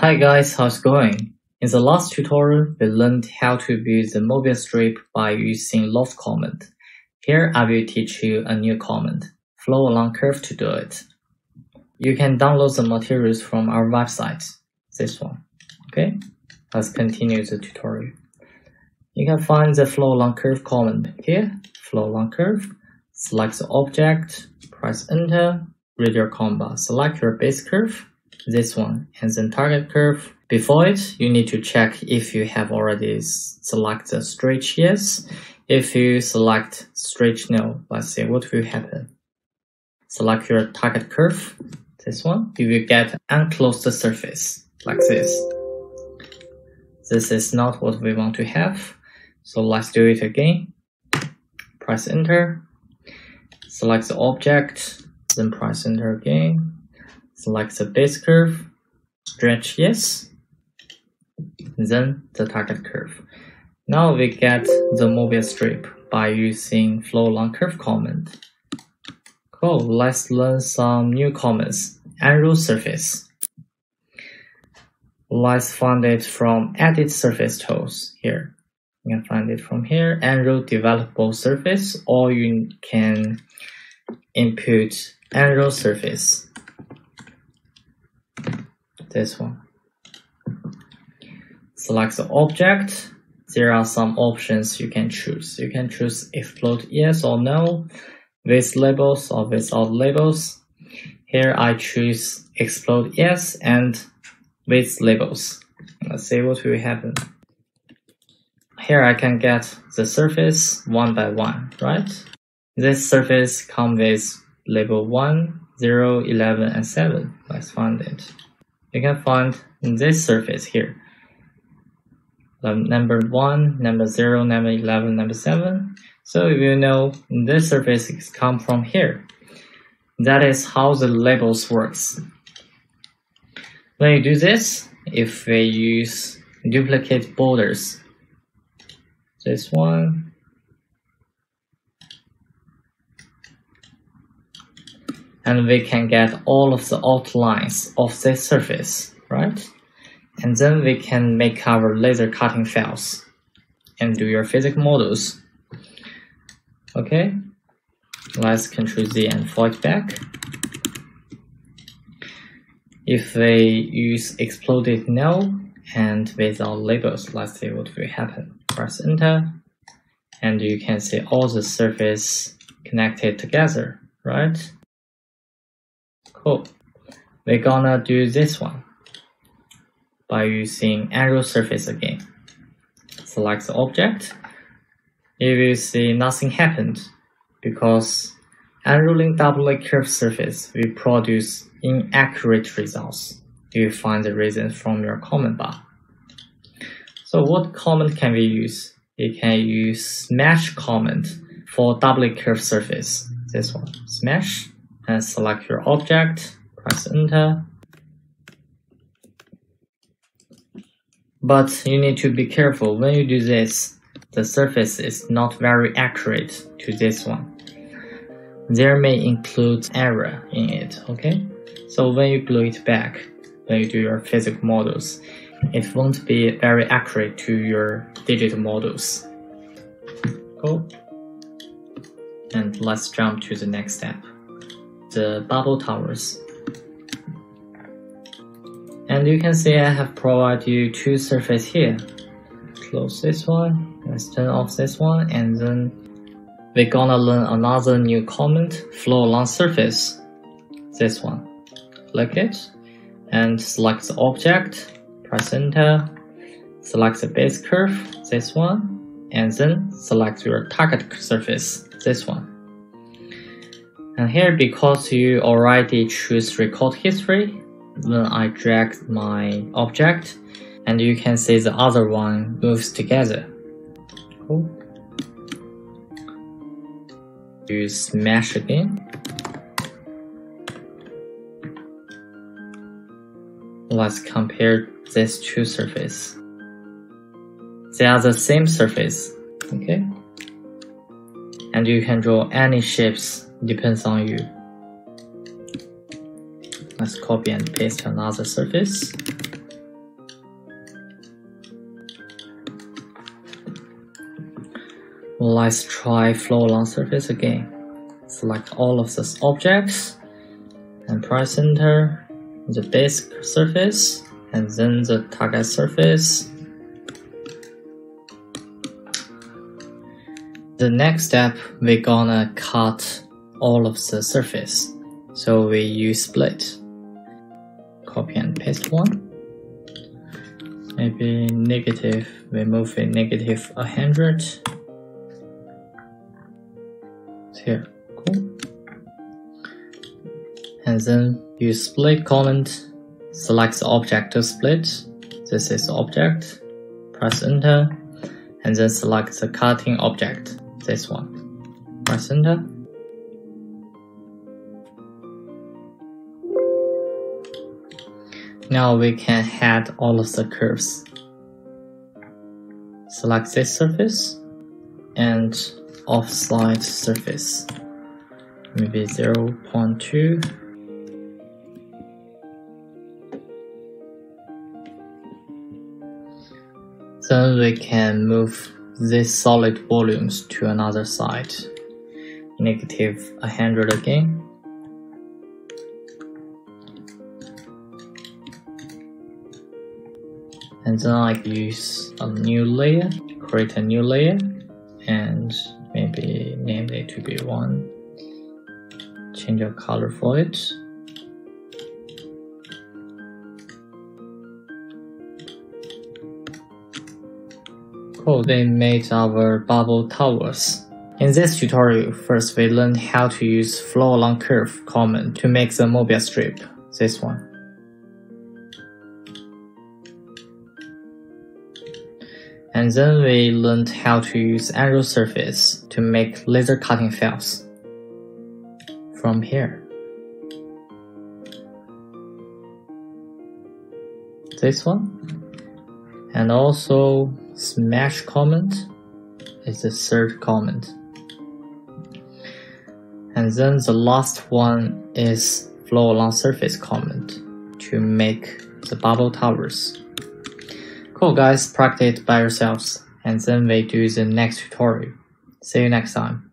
Hi guys, how's it going? In the last tutorial, we learned how to build the mobile strip by using loft command. Here I will teach you a new command, flow along curve, to do it. You can download the materials from our website, this one. Okay, let's continue the tutorial. You can find the flow along curve command here, flow along curve, select the object, press enter, read your combo, select your base curve, this one, and then target curve. Before it, you need to check if you have already selected stretch yes. If you select stretch no, let's see what will happen. Select your target curve, this one, you will get unclosed surface, like this. This is not what we want to have, so let's do it again. Press enter, select the object, then press enter again. Select the base curve, stretch yes, then the target curve. Now we get the mobile strip by using flow along curve command. Cool, let's learn some new commands. Unroll surface. Let's find it from edit surface tools here. You can find it from here, unroll developable surface, or you can input unroll surface. This one. Select the object. There are some options you can choose. You can choose explode yes or no, with labels or without labels. Here I choose explode yes and with labels. Let's see what will happen. Here I can get the surface one by one, right? This surface comes with label 1, 0, 11, and 7. Let's find it. You can find this surface here. The number 1, number 0, number 11, number 7. So you know this surface comes from here. That is how the labels works. When you do this, if we use duplicate borders, this one, and we can get all of the outlines of this surface, right? And then we can make our laser cutting files and do your physics models. Okay, let's Ctrl Z and fold back. If we use exploded no and without labels, let's see what will happen. Press enter, and you can see all the surface connected together, right? Cool. We're gonna do this one by using arrow surface again. Select the object. You will see nothing happened because unrolling doubly curved surface will produce inaccurate results. You find the reason from your command bar. So what command can we use? You can use smash command for doubly curved surface. This one, smash. And select your object, press enter. But you need to be careful when you do this, the surface is not very accurate to this one. There may include error in it, okay? So when you glue it back, when you do your physics models, it won't be very accurate to your digital models. Cool. And let's jump to the next step. The bubble towers. And you can see I have provided you two surfaces here. Close this one, let's turn off this one, and then we're gonna learn another new command, flow along surface. This one. Click it, and select the object, press enter, select the base curve, this one, and then select your target surface, this one. And here, because you already choose record history, when I drag my object, and you can see the other one moves together. Cool. You smash again. Let's compare these two surfaces. They are the same surface, okay? And you can draw any shapes. Depends on you. Let's copy and paste another surface. Let's try flow along surface again. Select all of these objects and press enter the disk surface and then the target surface. The next step, we're gonna cut all of the surface. So we use split. Copy and paste one. Maybe negative, we move it negative 100. Here, cool. And then use split command, select the object to split. This is the object, press enter, and then select the cutting object, this one. Press enter. Now we can add all of the curves. Select this surface and offside surface, maybe 0.2. Then we can move these solid volumes to another side, negative 100 again. And then I use a new layer, create a new layer, and maybe name it to be 1. Change the color for it. Cool, we made our bubble towers. In this tutorial, first we learned how to use flow along curve command to make the mobile strip, this one. And then we learned how to use arrow surface to make laser cutting files from here. This one. And also smash command is the third command. And then the last one is flow along surface command to make the bubble towers. Cool guys, practice it by yourselves, and then we do the next tutorial. See you next time.